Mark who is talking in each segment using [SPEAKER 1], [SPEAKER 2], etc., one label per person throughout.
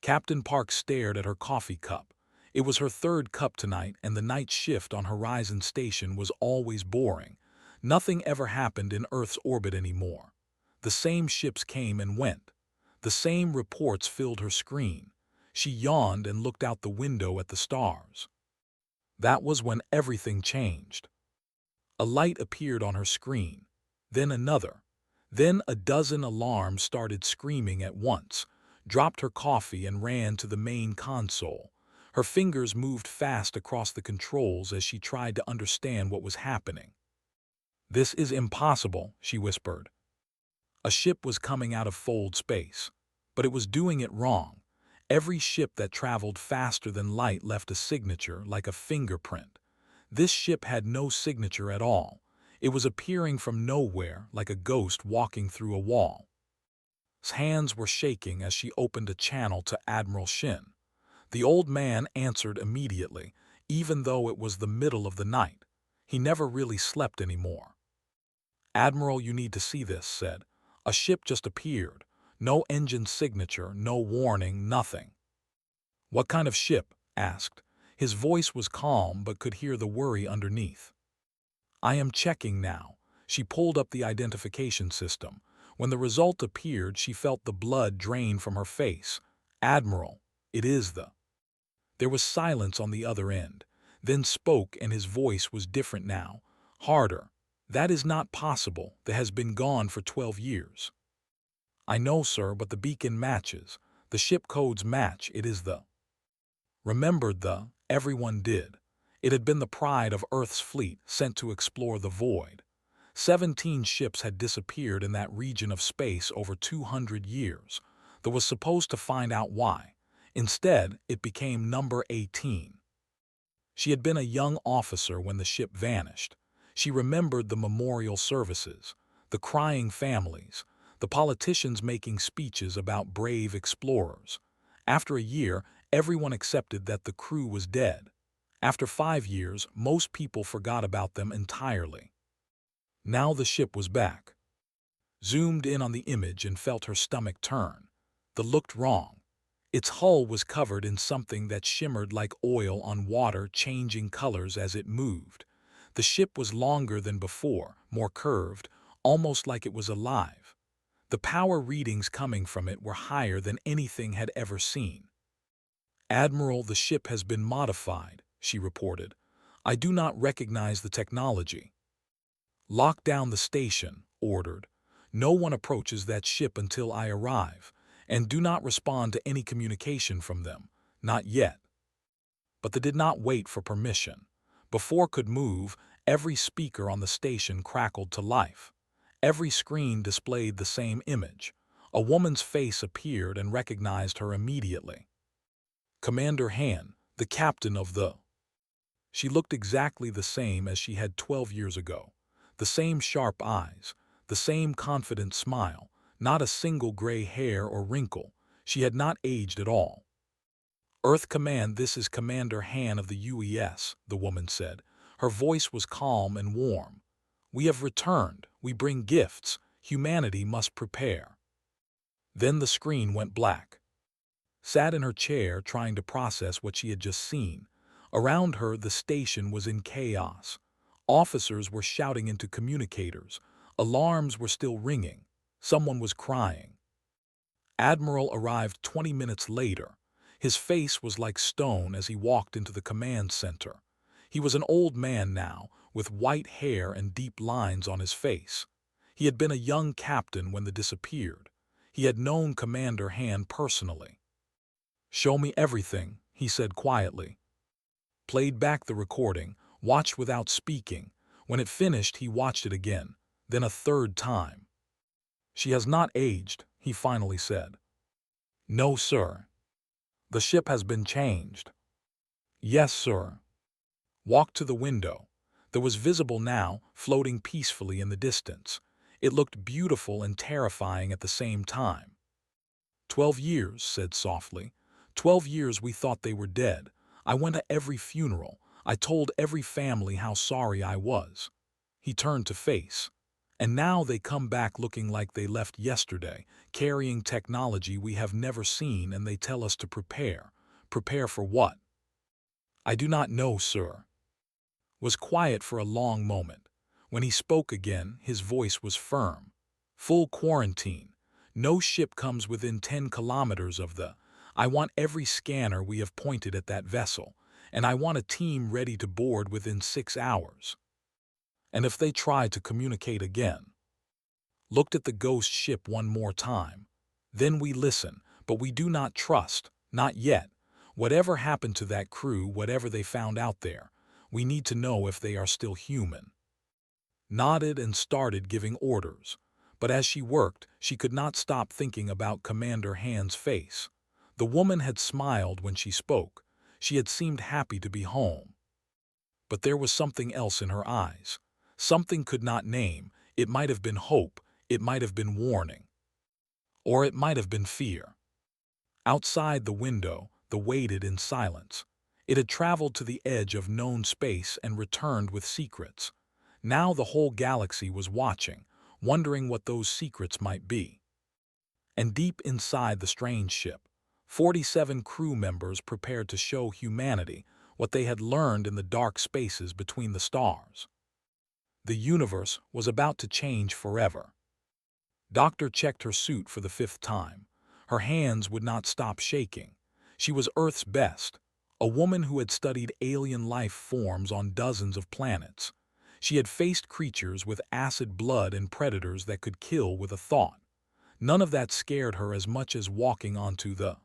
[SPEAKER 1] Captain Park stared at her coffee cup. It was her third cup tonight, and the night shift on Horizon Station was always boring. Nothing ever happened in Earth's orbit anymore. The same ships came and went. The same reports filled her screen. She yawned and looked out the window at the stars. That was when everything changed. A light appeared on her screen, then another. Then a dozen alarms started screaming at once, dropped her coffee and ran to the main console. Her fingers moved fast across the controls as she tried to understand what was happening. "This is impossible," she whispered. A ship was coming out of fold space, but it was doing it wrong. Every ship that traveled faster than light left a signature, like a fingerprint. This ship had no signature at all. It was appearing from nowhere, like a ghost walking through a wall. His hands were shaking as she opened a channel to Admiral Shin. The old man answered immediately, even though it was the middle of the night. He never really slept anymore. "Admiral, you need to see this," said. "A ship just appeared. No engine signature, no warning, nothing." "What kind of ship?" asked. His voice was calm but could hear the worry underneath. "I am checking now." She pulled up the identification system. When the result appeared, she felt the blood drain from her face. "Admiral, it is the—" There was silence on the other end. Then spoke, and his voice was different now, harder. "That is not possible. That has been gone for 12 years. "I know, sir, but the beacon matches. The ship codes match. It is the—" Remembered the— everyone did. It had been the pride of Earth's fleet, sent to explore the void. 17 ships had disappeared in that region of space over 200 years. That was supposed to find out why. Instead, it became number 18. She had been a young officer when the ship vanished. She remembered the memorial services, the crying families, the politicians making speeches about brave explorers. After a year, everyone accepted that the crew was dead. After 5 years, most people forgot about them entirely. Now the ship was back. Zoomed in on the image and felt her stomach turn. That looked wrong. Its hull was covered in something that shimmered like oil on water, changing colors as it moved. The ship was longer than before, more curved, almost like it was alive. The power readings coming from it were higher than anything had ever seen. "Admiral, the ship has been modified," she reported. "I do not recognize the technology." "Lock down the station," ordered. "No one approaches that ship until I arrive, and do not respond to any communication from them. Not yet." But they did not wait for permission. Before could move, every speaker on the station crackled to life. Every screen displayed the same image. A woman's face appeared and recognized her immediately. Commander Han, the captain of the— She looked exactly the same as she had 12 years ago. The same sharp eyes, the same confident smile, not a single gray hair or wrinkle. She had not aged at all. "Earth Command, this is Commander Han of the UES," the woman said. Her voice was calm and warm. "We have returned. We bring gifts. Humanity must prepare." Then the screen went black. Sat in her chair trying to process what she had just seen. Around her, the station was in chaos. Officers were shouting into communicators. Alarms were still ringing. Someone was crying. Admiral arrived 20 minutes later. His face was like stone as he walked into the command center. He was an old man now, with white hair and deep lines on his face. He had been a young captain when they disappeared. He had known Commander Han personally. "Show me everything," he said quietly. Played back the recording, watched without speaking. When it finished, he watched it again, then a third time. "She has not aged," he finally said. "No, sir." "The ship has been changed." "Yes, sir." Walked to the window. There was visible now, floating peacefully in the distance. It looked beautiful and terrifying at the same time. 12 years, said softly. 12 years we thought they were dead. I went to every funeral. I told every family how sorry I was. He turned to face. And now they come back looking like they left yesterday, carrying technology we have never seen, and they tell us to prepare. Prepare for what? I do not know, sir. Was quiet for a long moment. When he spoke again, his voice was firm. Full quarantine. No ship comes within 10 kilometers of the. I want every scanner we have pointed at that vessel, and I want a team ready to board within 6 hours. And if they try to communicate again. Looked at the ghost ship one more time. Then we listen, but we do not trust, not yet. Whatever happened to that crew, whatever they found out there, we need to know if they are still human. Nodded and started giving orders. But as she worked, she could not stop thinking about Commander Han's face. The woman had smiled when she spoke. She had seemed happy to be home. But there was something else in her eyes. Something could not name. It might have been hope. It might have been warning. Or it might have been fear. Outside the window, they waited in silence. It had traveled to the edge of known space and returned with secrets. Now the whole galaxy was watching, wondering what those secrets might be. And deep inside the strange ship, 47 crew members prepared to show humanity what they had learned in the dark spaces between the stars. The universe was about to change forever. Doctor checked her suit for the 5th time. Her hands would not stop shaking. She was Earth's best, a woman who had studied alien life forms on dozens of planets. She had faced creatures with acid blood and predators that could kill with a thought. None of that scared her as much as walking onto the.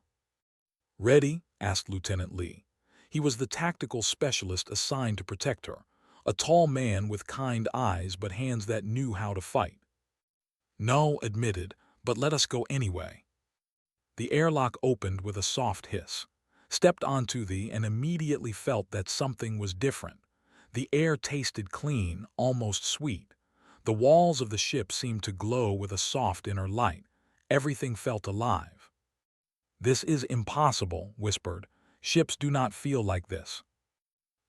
[SPEAKER 1] "Ready?" asked Lieutenant Lee. He was the tactical specialist assigned to protect her, a tall man with kind eyes but hands that knew how to fight. "No," admitted, "but let us go anyway." The airlock opened with a soft hiss. Stepped onto the and immediately felt that something was different. The air tasted clean, almost sweet. The walls of the ship seemed to glow with a soft inner light. Everything felt alive. "This is impossible," whispered. "Ships do not feel like this."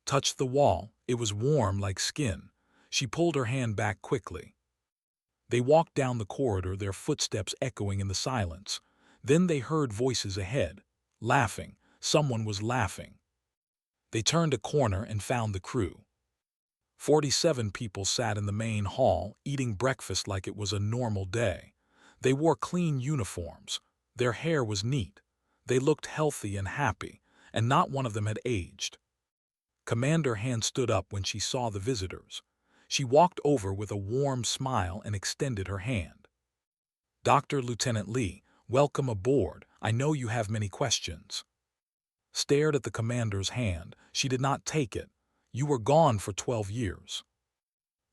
[SPEAKER 1] Touched the wall. It was warm like skin. She pulled her hand back quickly. They walked down the corridor, their footsteps echoing in the silence. Then they heard voices ahead. Laughing. Someone was laughing. They turned a corner and found the crew. 47 people sat in the main hall, eating breakfast like it was a normal day. They wore clean uniforms. Their hair was neat. They looked healthy and happy, and not one of them had aged. Commander Han stood up when she saw the visitors. She walked over with a warm smile and extended her hand. "Dr. Lieutenant Lee, welcome aboard. I know you have many questions." Stared at the commander's hand. She did not take it. "You were gone for 12 years.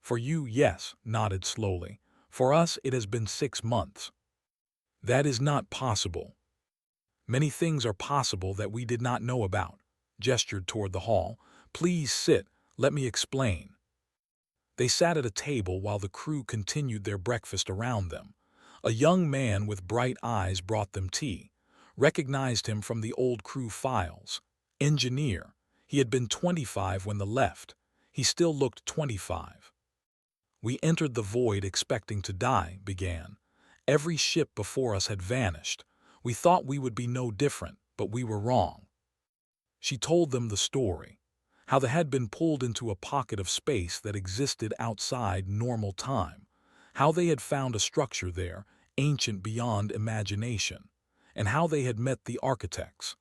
[SPEAKER 1] "For you, yes," nodded slowly. "For us, it has been 6 months." "That is not possible." "Many things are possible that we did not know about." Gestured toward the hall. "Please sit. Let me explain." They sat at a table while the crew continued their breakfast around them. A young man with bright eyes brought them tea. Recognized him from the old crew files. Engineer. He had been 25 when they left. He still looked 25. "We entered the void expecting to die," began. "Every ship before us had vanished. We thought we would be no different, but we were wrong." She told them the story. How they had been pulled into a pocket of space that existed outside normal time. How they had found a structure there, ancient beyond imagination. And how they had met the architects.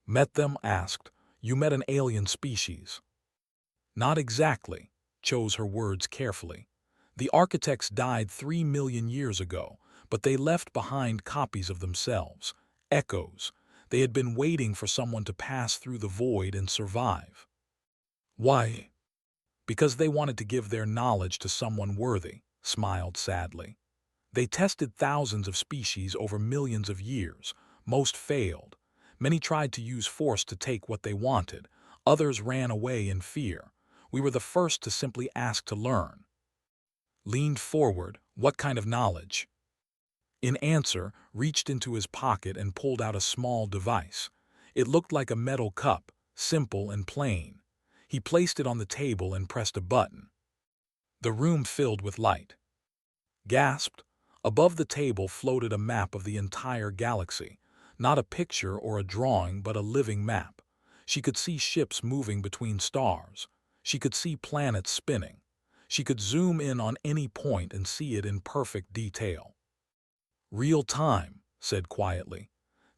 [SPEAKER 1] "Met them?" asked. "You met an alien species." "Not exactly," chose her words carefully. "The architects died 3 million years ago, but they left behind copies of themselves, echoes. They had been waiting for someone to pass through the void and survive." "Why?" "Because they wanted to give their knowledge to someone worthy," smiled sadly. "They tested thousands of species over millions of years. Most failed. Many tried to use force to take what they wanted. Others ran away in fear. We were the first to simply ask to learn." Leaned forward. "What kind of knowledge?" In answer, reached into his pocket and pulled out a small device. It looked like a metal cup, simple and plain. He placed it on the table and pressed a button. The room filled with light. gasped. Above the table floated a map of the entire galaxy, not a picture or a drawing, but a living map. She could see ships moving between stars. She could see planets spinning. She could zoom in on any point and see it in perfect detail. "Real time," said quietly.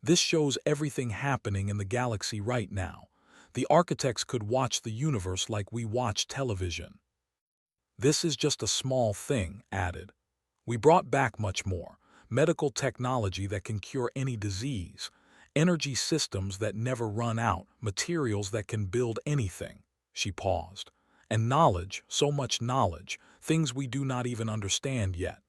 [SPEAKER 1] "This shows everything happening in the galaxy right now. The architects could watch the universe like we watch television." "This is just a small thing," added. "We brought back much more. Medical technology that can cure any disease, energy systems that never run out, materials that can build anything." She paused. "And knowledge, so much knowledge, things we do not even understand yet."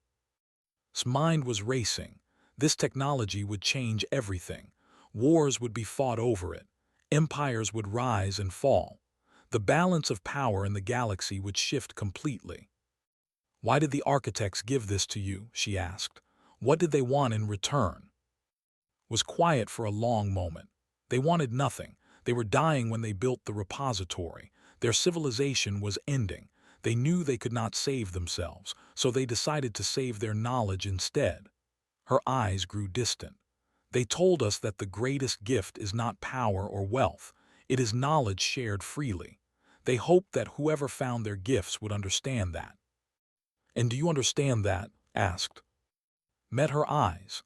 [SPEAKER 1] His mind was racing. This technology would change everything. Wars would be fought over it. Empires would rise and fall. The balance of power in the galaxy would shift completely. "Why did the architects give this to you?" she asked. "What did they want in return?" Was quiet for a long moment. They wanted nothing. They were dying when they built the repository. Their civilization was ending. They knew they could not save themselves, so they decided to save their knowledge instead. Her eyes grew distant. "They told us that the greatest gift is not power or wealth. It is knowledge shared freely. They hoped that whoever found their gifts would understand that." "And do you understand that?" asked. Met her eyes.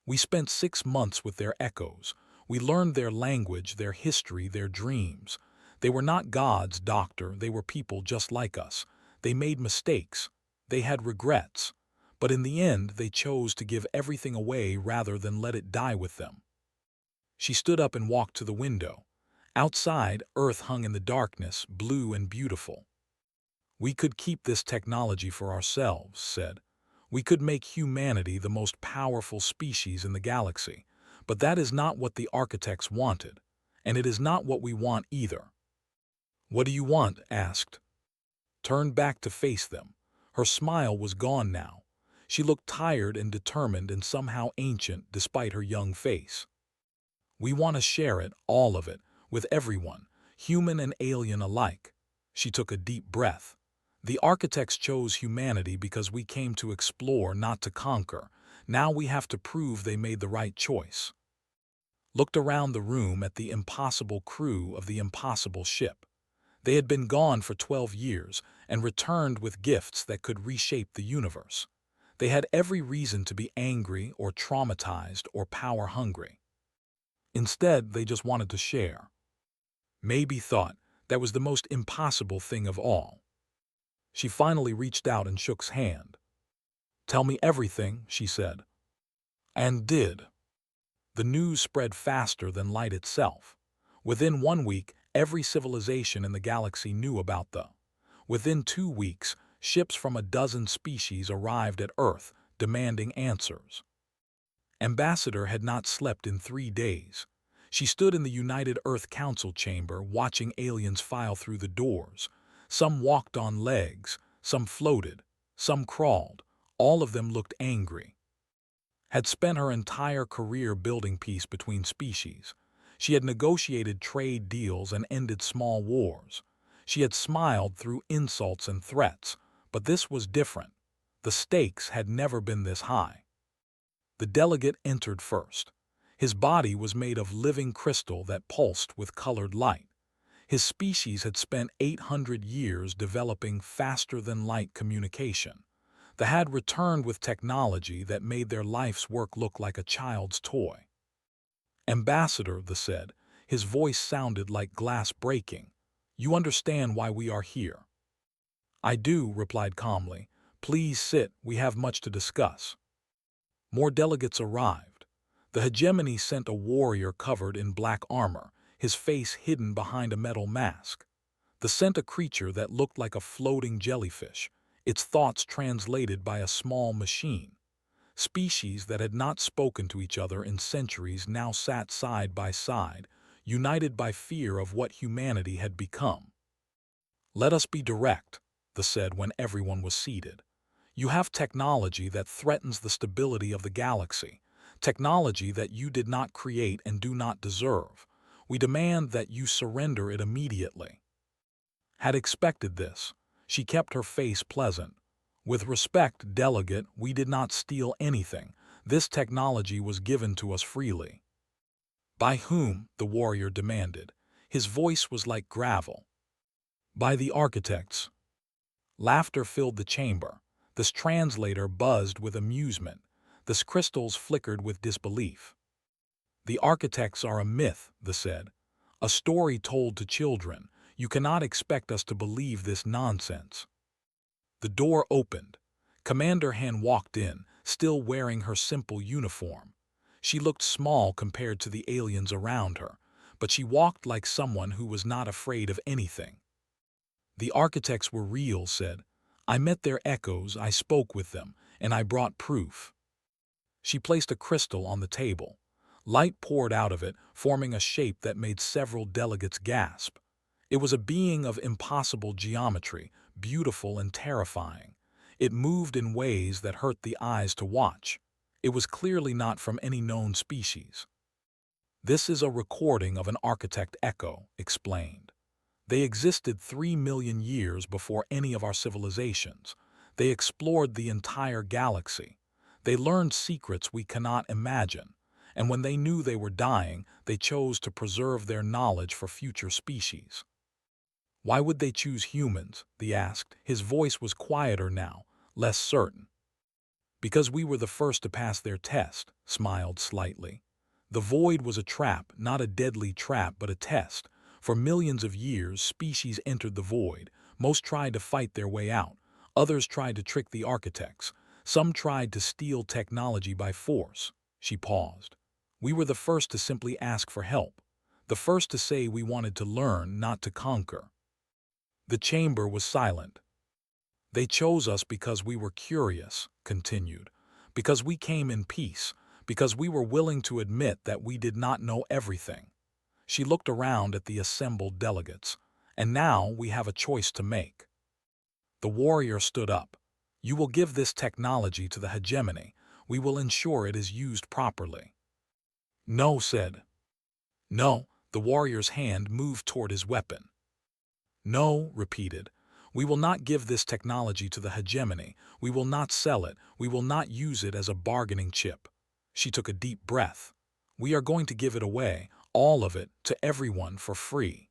[SPEAKER 1] "We spent 6 months with their echoes. We learned their language, their history, their dreams. They were not gods, doctor. They were people just like us. They made mistakes. They had regrets. But in the end, they chose to give everything away rather than let it die with them." She stood up and walked to the window. Outside, Earth hung in the darkness, blue and beautiful. "We could keep this technology for ourselves," said. "We could make humanity the most powerful species in the galaxy. But that is not what the architects wanted. And it is not what we want either." "What do you want?" asked. Turned back to face them. Her smile was gone now. She looked tired and determined and somehow ancient despite her young face. "We want to share it, all of it, with everyone, human and alien alike." She took a deep breath. "The architects chose humanity because we came to explore, not to conquer. Now we have to prove they made the right choice." Looked around the room at the impossible crew of the impossible ship. They had been gone for 12 years and returned with gifts that could reshape the universe. They had every reason to be angry or traumatized or power-hungry. Instead, they just wanted to share. Maybe thought that was the most impossible thing of all. She finally reached out and shook his hand. "Tell me everything," she said. And did. The news spread faster than light itself. Within 1 week, every civilization in the galaxy knew about the. Within 2 weeks, ships from a dozen species arrived at Earth, demanding answers. Ambassador had not slept in 3 days. She stood in the United Earth Council chamber watching aliens file through the doors. Some walked on legs, some floated, some crawled. All of them looked angry. Had spent her entire career building peace between species. She had negotiated trade deals and ended small wars. She had smiled through insults and threats, but this was different. The stakes had never been this high. The delegate entered first. His body was made of living crystal that pulsed with colored light. His species had spent 800 years developing faster-than-light communication. They had returned with technology that made their life's work look like a child's toy. "Ambassador," they said, his voice sounded like glass breaking. "You understand why we are here." "I do," replied calmly. "Please sit, we have much to discuss." More delegates arrived. The hegemony sent a warrior covered in black armor, his face hidden behind a metal mask. They sent a creature that looked like a floating jellyfish, its thoughts translated by a small machine. Species that had not spoken to each other in centuries now sat side by side, united by fear of what humanity had become. "Let us be direct," they said when everyone was seated. "You have technology that threatens the stability of the galaxy, technology that you did not create and do not deserve. We demand that you surrender it immediately." Had expected this. She kept her face pleasant. With respect, delegate, we did not steal anything. This technology was given to us freely. By whom? The warrior demanded. His voice was like gravel. By the architects. Laughter filled the chamber. This translator buzzed with amusement. The crystals flickered with disbelief. The architects are a myth, they said. A story told to children. You cannot expect us to believe this nonsense. The door opened. Commander Han walked in, still wearing her simple uniform. She looked small compared to the aliens around her, but she walked like someone who was not afraid of anything. The architects were real, said. I met their echoes, I spoke with them, and I brought proof. She placed a crystal on the table. Light poured out of it, forming a shape that made several delegates gasp. It was a being of impossible geometry, beautiful and terrifying. It moved in ways that hurt the eyes to watch. It was clearly not from any known species. This is a recording of an architect echo, explained. They existed 3 million years before any of our civilizations. They explored the entire galaxy. They learned secrets we cannot imagine. And when they knew they were dying, they chose to preserve their knowledge for future species. Why would they choose humans? He asked. His voice was quieter now, less certain. Because we were the first to pass their test, smiled slightly. The void was a trap, not a deadly trap, but a test. For millions of years, species entered the void. Most tried to fight their way out. Others tried to trick the architects. Some tried to steal technology by force. She paused. We were the first to simply ask for help. The first to say we wanted to learn, not to conquer. The chamber was silent. They chose us because we were curious, continued. Because we came in peace. Because we were willing to admit that we did not know everything. She looked around at the assembled delegates. And now we have a choice to make. The warrior stood up. You will give this technology to the hegemony. We will ensure it is used properly. No, said. No, the warrior's hand moved toward his weapon. No, repeated. We will not give this technology to the hegemony. We will not sell it. We will not use it as a bargaining chip. She took a deep breath. We are going to give it away, all of it, to everyone for free.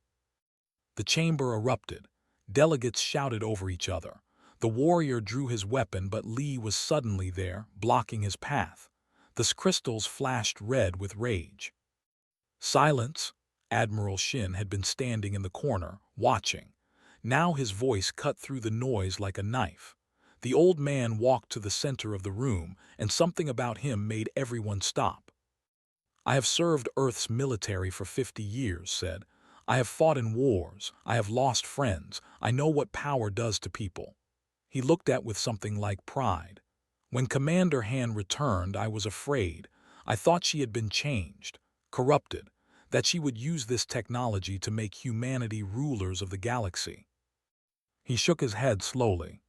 [SPEAKER 1] The chamber erupted. Delegates shouted over each other. The warrior drew his weapon, but Li was suddenly there, blocking his path. The crystals flashed red with rage. Silence! Admiral Shin had been standing in the corner, watching. Now his voice cut through the noise like a knife. The old man walked to the center of the room, and something about him made everyone stop. I have served Earth's military for 50 years, said. I have fought in wars. I have lost friends. I know what power does to people. He looked at with something like pride. When Commander Han returned, I was afraid. I thought she had been changed, corrupted, that she would use this technology to make humanity rulers of the galaxy. He shook his head slowly.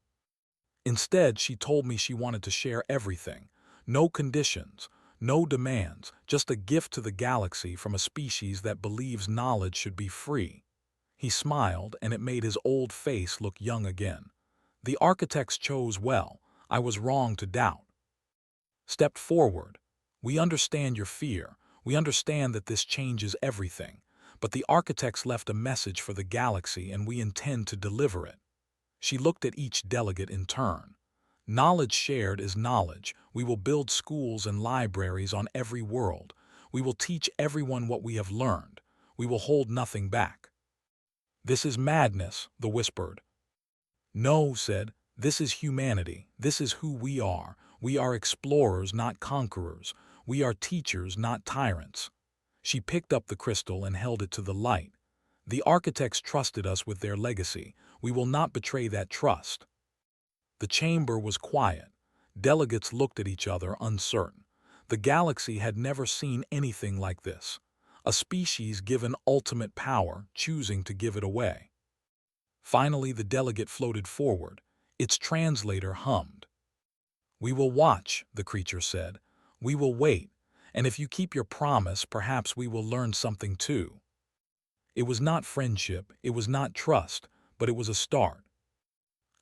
[SPEAKER 1] Instead, she told me she wanted to share everything. No conditions, no demands, just a gift to the galaxy from a species that believes knowledge should be free. He smiled, and it made his old face look young again. The architects chose well. I was wrong to doubt. Stepped forward. We understand your fear. We understand that this changes everything. But the architects left a message for the galaxy, and we intend to deliver it. She looked at each delegate in turn. Knowledge shared is knowledge. We will build schools and libraries on every world. We will teach everyone what we have learned. We will hold nothing back. This is madness, they whispered. No, said. This is humanity. This is who we are. We are explorers, not conquerors. We are teachers, not tyrants. She picked up the crystal and held it to the light. The architects trusted us with their legacy. We will not betray that trust. The chamber was quiet. Delegates looked at each other, uncertain. The galaxy had never seen anything like this. A species given ultimate power, choosing to give it away. Finally, the delegate floated forward. Its translator hummed. We will watch, the creature said. We will wait, and if you keep your promise, perhaps we will learn something too. It was not friendship, it was not trust, but it was a start.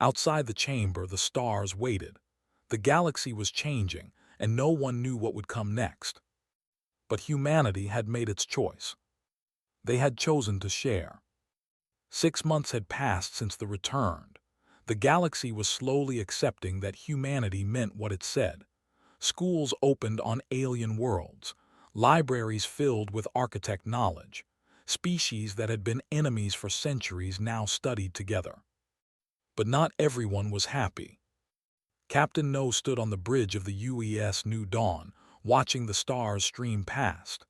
[SPEAKER 1] Outside the chamber, the stars waited. The galaxy was changing, and no one knew what would come next. But humanity had made its choice. They had chosen to share. 6 months had passed since the return. The galaxy was slowly accepting that humanity meant what it said. Schools opened on alien worlds, libraries filled with architect knowledge. Species that had been enemies for centuries now studied together. But not everyone was happy. Captain No stood on the bridge of the UES New Dawn, watching the stars stream past.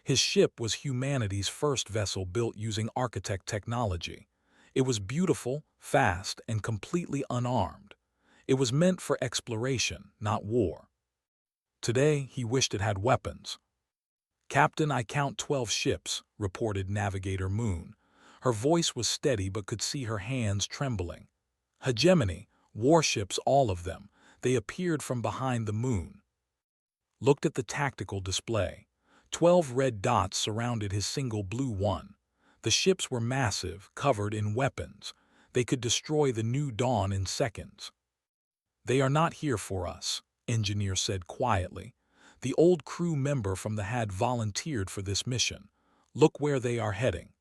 [SPEAKER 1] His ship was humanity's first vessel built using architect technology. It was beautiful, fast, and completely unarmed. It was meant for exploration, not war. Today, he wished it had weapons. "Captain, I count 12 ships," reported Navigator Moon. Her voice was steady but could see her hands trembling. "Hegemony, warships, all of them. They appeared from behind the moon." Looked at the tactical display. 12 red dots surrounded his single blue one. The ships were massive, covered in weapons. They could destroy the New Dawn in seconds. "They are not here for us," Engineer said quietly. "The old crew member from the had volunteered for this mission. Look where they are heading."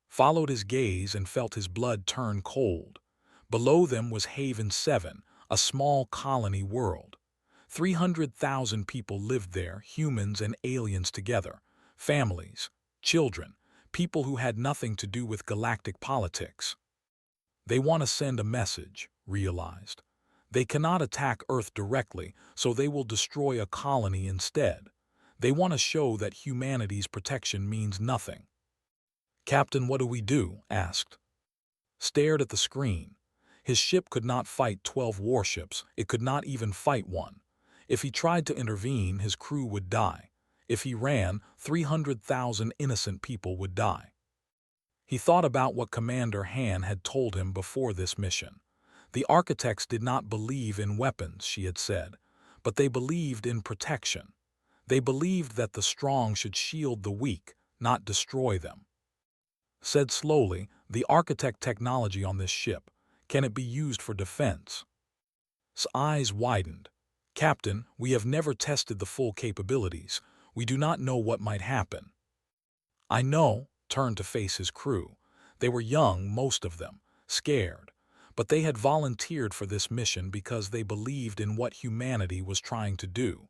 [SPEAKER 1] Followed his gaze and felt his blood turn cold. Below them was Haven 7, a small colony world. 300,000 people lived there, humans and aliens together. Families, children, people who had nothing to do with galactic politics. "They want to send a message," realized. "They cannot attack Earth directly, so they will destroy a colony instead. They want to show that humanity's protection means nothing." "Captain, what do we do?" asked. Stared at the screen. His ship could not fight 12 warships. It could not even fight one. If he tried to intervene, his crew would die. If he ran, 300,000 innocent people would die. He thought about what Commander Han had told him before this mission. The architects did not believe in weapons, she had said, but they believed in protection. They believed that the strong should shield the weak, not destroy them. Said slowly, "The architect technology on this ship, can it be used for defense?" His eyes widened. "Captain, we have never tested the full capabilities. We do not know what might happen." "I know," turned to face his crew. They were young, most of them, scared. But they had volunteered for this mission because they believed in what humanity was trying to do.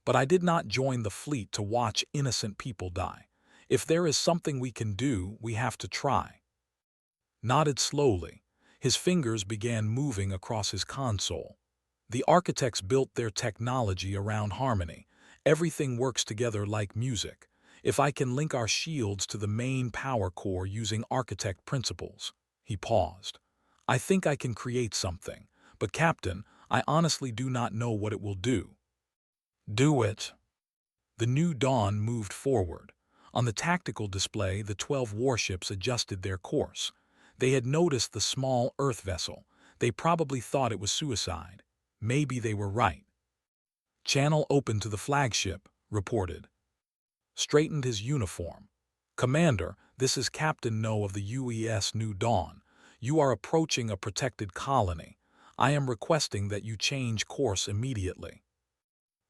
[SPEAKER 1] "But I did not join the fleet to watch innocent people die. If there is something we can do, we have to try." Nodded slowly. His fingers began moving across his console. "The architects built their technology around harmony. Everything works together like music. If I can link our shields to the main power core using architect principles." He paused. "I think I can create something. But Captain, I honestly do not know what it will do." "Do it." The New Dawn moved forward. On the tactical display, the 12 warships adjusted their course. They had noticed the small Earth vessel. They probably thought it was suicide. Maybe they were right. "Channel open to the flagship," reported. Straightened his uniform. "Commander, this is Captain No of the UES New Dawn. You are approaching a protected colony. I am requesting that you change course immediately."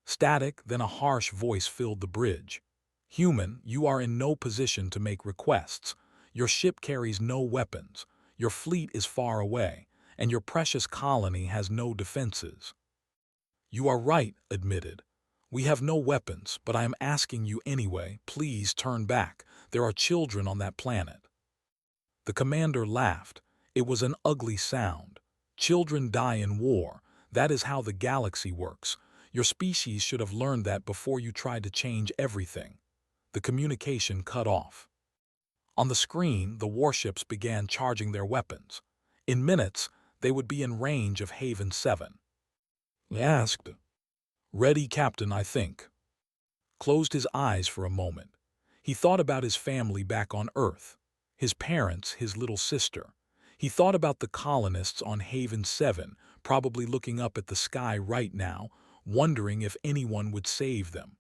[SPEAKER 1] Static, then a harsh voice filled the bridge. "Human, you are in no position to make requests. Your ship carries no weapons. Your fleet is far away, and your precious colony has no defenses." "You are right," admitted. "We have no weapons, but I am asking you anyway, please turn back. There are children on that planet." The commander laughed. It was an ugly sound. "Children die in war. That is how the galaxy works. Your species should have learned that before you tried to change everything." The communication cut off. On the screen, the warships began charging their weapons. In minutes, they would be in range of Haven 7. He asked. "Ready, Captain, I think." Closed his eyes for a moment. He thought about his family back on Earth. His parents, his little sister. He thought about the colonists on Haven 7, probably looking up at the sky right now, wondering if anyone would save them.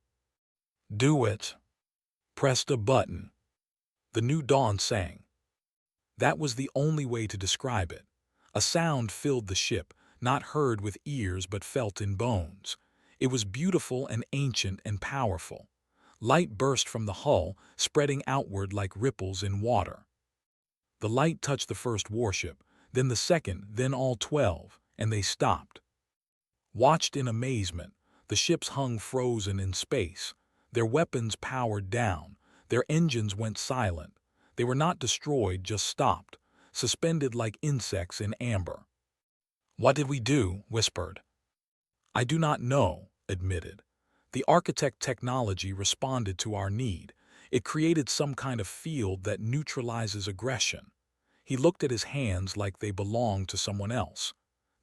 [SPEAKER 1] "Do it." Pressed a button. The New Dawn sang. That was the only way to describe it. A sound filled the ship, not heard with ears but felt in bones. It was beautiful and ancient and powerful. Light burst from the hull, spreading outward like ripples in water. The light touched the first warship, then the second, then all 12, and they stopped. Watched in amazement, the ships hung frozen in space. Their weapons powered down, their engines went silent. They were not destroyed, just stopped, suspended like insects in amber. "What did we do?" whispered. "I do not know," admitted. "The architect technology responded to our need. It created some kind of field that neutralizes aggression." He looked at his hands like they belonged to someone else.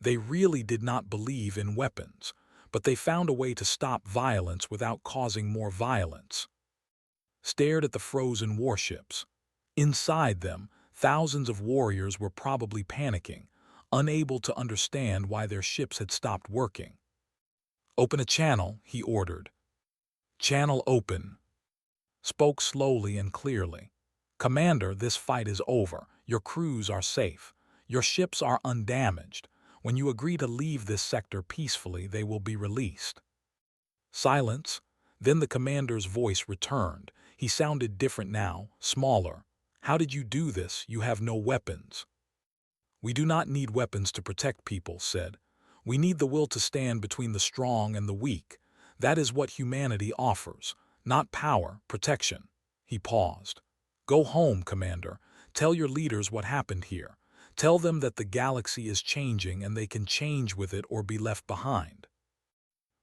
[SPEAKER 1] They really did not believe in weapons, but they found a way to stop violence without causing more violence. Stared at the frozen warships. Inside them, thousands of warriors were probably panicking, unable to understand why their ships had stopped working. "Open a channel," he ordered. "Channel open." Spoke slowly and clearly. "Commander, this fight is over. Your crews are safe. Your ships are undamaged. When you agree to leave this sector peacefully, they will be released." Silence. Then the commander's voice returned. He sounded different now, smaller. "How did you do this? You have no weapons." "We do not need weapons to protect people," said. "We need the will to stand between the strong and the weak. That is what humanity offers. Not power, protection." He paused. "Go home, Commander. Tell your leaders what happened here. Tell them that the galaxy is changing and they can change with it or be left behind."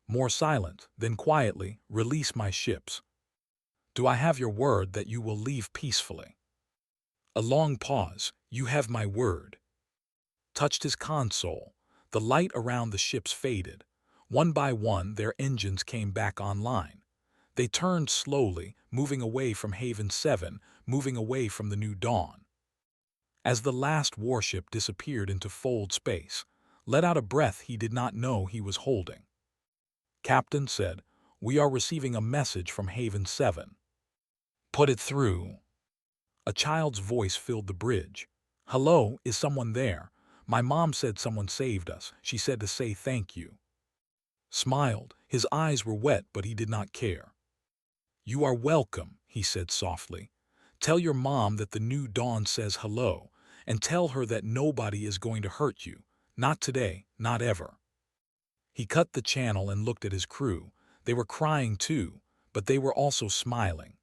[SPEAKER 1] More silent, then quietly, "Release my ships." "Do I have your word that you will leave peacefully?" A long pause. "You have my word." Touched his console. The light around the ships faded. One by one, their engines came back online. They turned slowly, moving away from Haven 7, moving away from the new dawn. As the last warship disappeared into fold space, let out a breath he did not know he was holding. "Captain," said, "we are receiving a message from Haven 7. "Put it through." A child's voice filled the bridge. "Hello, is someone there? My mom said someone saved us. She said to say thank you." Smiled. His eyes were wet, but he did not care. "You are welcome," he said softly. "Tell your mom that the new dawn says hello, and tell her that nobody is going to hurt you. Not today, not ever." He cut the channel and looked at his crew. They were crying too, but they were also smiling.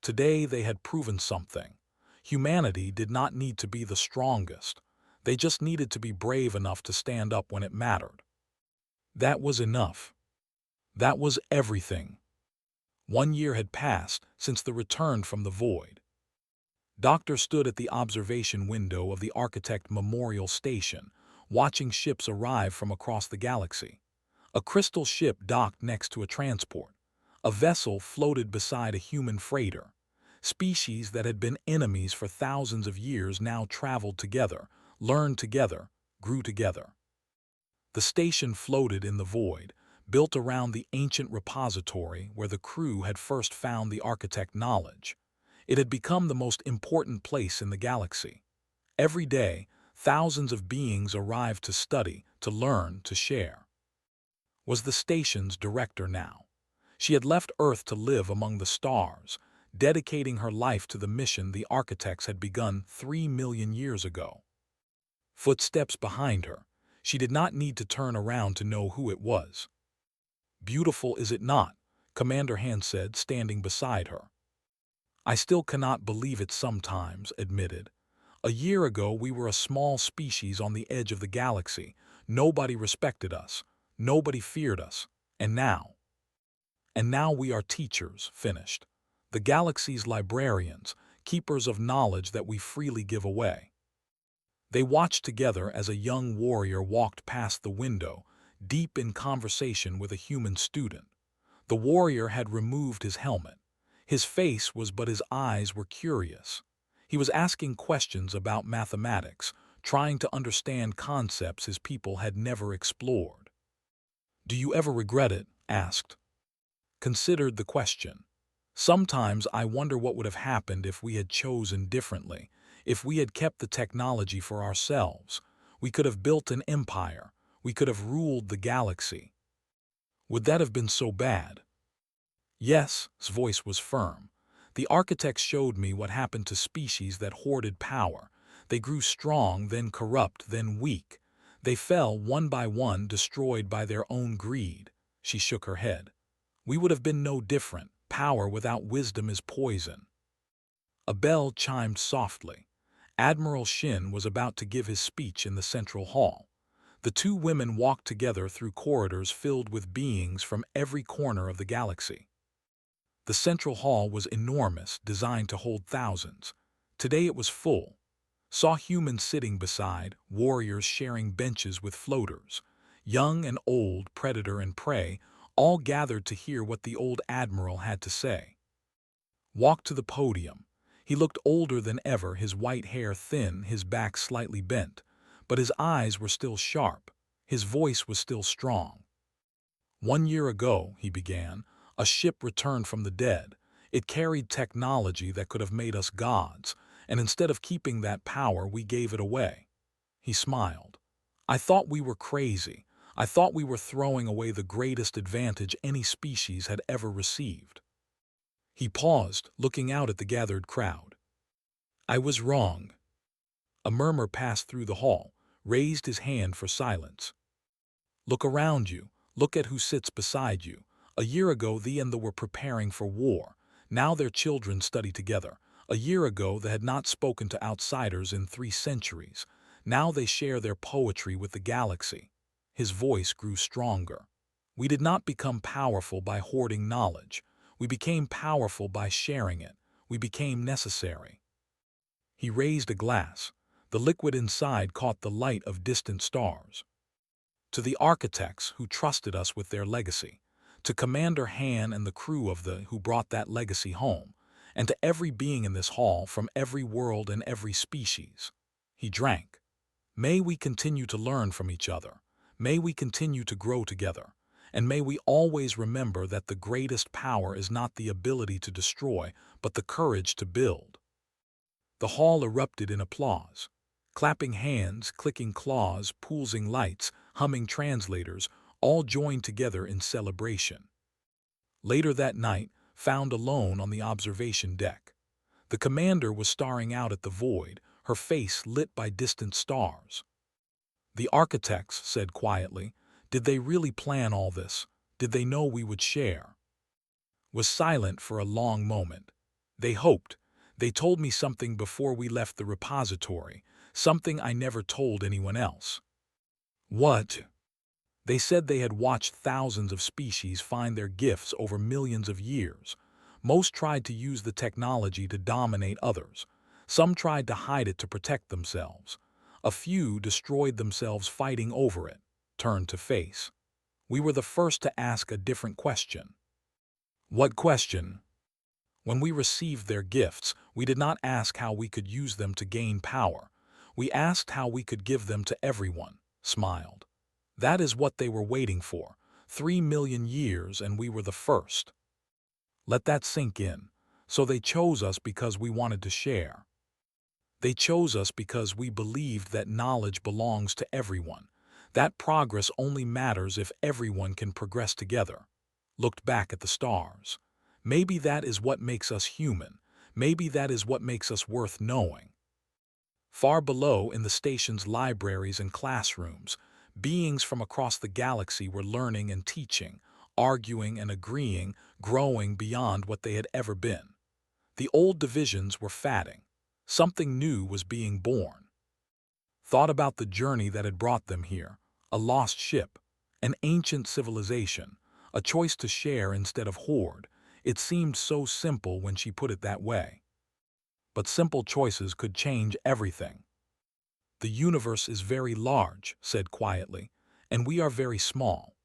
[SPEAKER 1] Today they had proven something. Humanity did not need to be the strongest. They just needed to be brave enough to stand up when it mattered. That was enough. That was everything. 1 year had passed since the return from the void. Doctor stood at the observation window of the Architect Memorial Station, watching ships arrive from across the galaxy. A crystal ship docked next to a transport. A vessel floated beside a human freighter. Species that had been enemies for thousands of years now traveled together, learned together, grew together. The station floated in the void, built around the ancient repository where the crew had first found the architect knowledge. It had become the most important place in the galaxy. Every day, thousands of beings arrived to study, to learn, to share. Was the station's director now. She had left Earth to live among the stars, dedicating her life to the mission the architects had begun 3 million years ago. Footsteps behind her. She did not need to turn around to know who it was. "Beautiful, is it not?" Commander Han said, standing beside her. "I still cannot believe it sometimes," admitted. "A year ago we were a small species on the edge of the galaxy. Nobody respected us. Nobody feared us. And now we are teachers," finished. "The galaxy's librarians, keepers of knowledge that we freely give away." They watched together as a young warrior walked past the window, deep in conversation with a human student. The warrior had removed his helmet. His face was, but his eyes were curious. He was asking questions about mathematics, trying to understand concepts his people had never explored. "Do you ever regret it?" asked. Considered the question. "Sometimes I wonder what would have happened if we had chosen differently, if we had kept the technology for ourselves. We could have built an empire. We could have ruled the galaxy. Would that have been so bad? Yes, his voice was firm. The architects showed me what happened to species that hoarded power. They grew strong, then corrupt, then weak. They fell one by one, destroyed by their own greed. She shook her head. We would have been no different. Power without wisdom is poison. A bell chimed softly. Admiral Shin was about to give his speech in the central hall. The two women walked together through corridors filled with beings from every corner of the galaxy. The central hall was enormous, designed to hold thousands. Today it was full. Saw humans sitting beside, warriors sharing benches with floaters. Young and old, predator and prey, all gathered to hear what the old admiral had to say. Walked to the podium. He looked older than ever, his white hair thin, his back slightly bent. But his eyes were still sharp. His voice was still strong. 1 year ago, he began, a ship returned from the dead. It carried technology that could have made us gods, and instead of keeping that power, we gave it away. He smiled. I thought we were crazy. I thought we were throwing away the greatest advantage any species had ever received. He paused, looking out at the gathered crowd. I was wrong. A murmur passed through the hall, raised his hand for silence. Look around you. Look at who sits beside you. A year ago, thee and the were preparing for war. Now their children study together. A year ago, they had not spoken to outsiders in 3 centuries. Now they share their poetry with the galaxy. His voice grew stronger. We did not become powerful by hoarding knowledge. We became powerful by sharing it. We became necessary. He raised a glass. The liquid inside caught the light of distant stars. To the architects who trusted us with their legacy, to Commander Han and the crew of the who brought that legacy home, and to every being in this hall from every world and every species. He drank. May we continue to learn from each other. May we continue to grow together. And may we always remember that the greatest power is not the ability to destroy, but the courage to build. The hall erupted in applause. Clapping hands, clicking claws, pulsing lights, humming translators, all joined together in celebration. Later that night, found alone on the observation deck. The commander was staring out at the void, her face lit by distant stars. The architects said quietly, did they really plan all this? Did they know we would share? Was silent for a long moment. They hoped. They told me something before we left the repository, something I never told anyone else. What? They said they had watched thousands of species find their gifts over millions of years. Most tried to use the technology to dominate others. Some tried to hide it to protect themselves. A few destroyed themselves fighting over it, turned to face. We were the first to ask a different question. What question? When we received their gifts, we did not ask how we could use them to gain power. We asked how we could give them to everyone, smiled. That is what they were waiting for. 3 million years, and we were the first. Let that sink in. So they chose us because we wanted to share. They chose us because we believed that knowledge belongs to everyone. That progress only matters if everyone can progress together. Looked back at the stars. Maybe that is what makes us human. Maybe that is what makes us worth knowing. Far below, in the station's libraries and classrooms, beings from across the galaxy were learning and teaching, arguing and agreeing, growing beyond what they had ever been. The old divisions were fading. Something new was being born. Thought about the journey that had brought them here, a lost ship, an ancient civilization, a choice to share instead of hoard. It seemed so simple when she put it that way. But simple choices could change everything. The universe is very large, said quietly, and we are very small.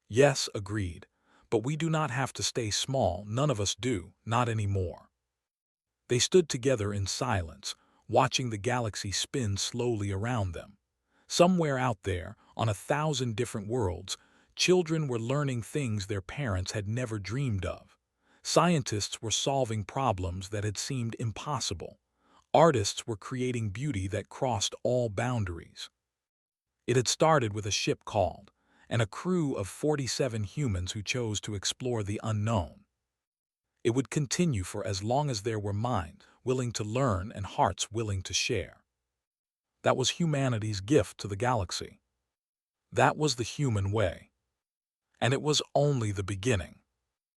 [SPEAKER 1] Yes, agreed, but we do not have to stay small, none of us do, not anymore. They stood together in silence, watching the galaxy spin slowly around them. Somewhere out there, on 1,000 different worlds, children were learning things their parents had never dreamed of. Scientists were solving problems that had seemed impossible. Artists were creating beauty that crossed all boundaries. It had started with a ship called, and a crew of 47 humans who chose to explore the unknown. It would continue for as long as there were minds willing to learn and hearts willing to share. That was humanity's gift to the galaxy. That was the human way. And it was only the beginning.